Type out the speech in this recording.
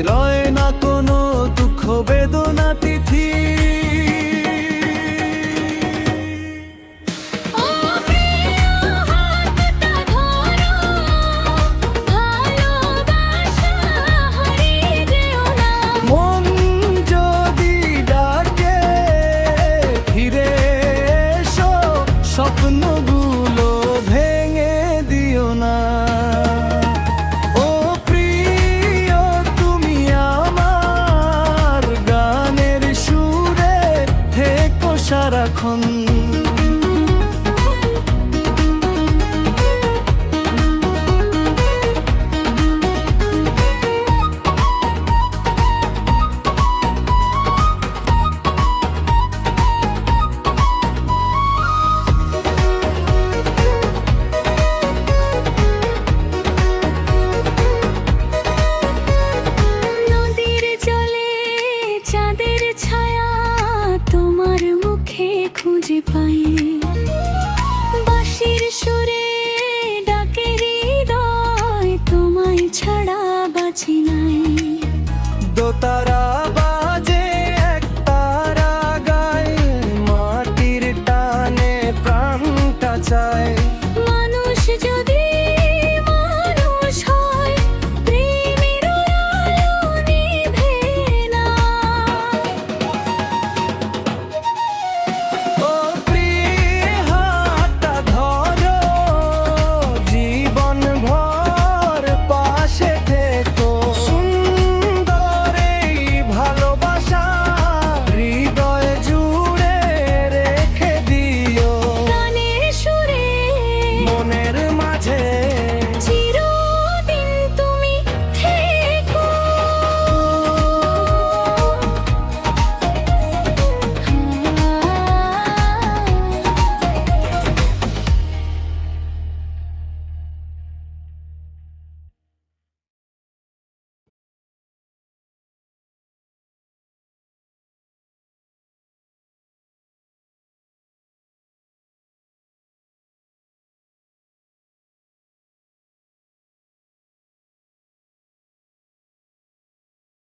রয় না কোনো দুঃখ বেদনা তিথি। মন যদি ডাকে ফিরে এসো, স্বপ্নগুলো ভেঙে দিও না। ও প্রিয় তুমি আমার গানের সুরে থেকো সারাক্ষণ। খুঁজে পাই বাঁশির সুরে ডাকে হৃদয়, তোমায় ছাড়া বাঁচি নাই। দোতারা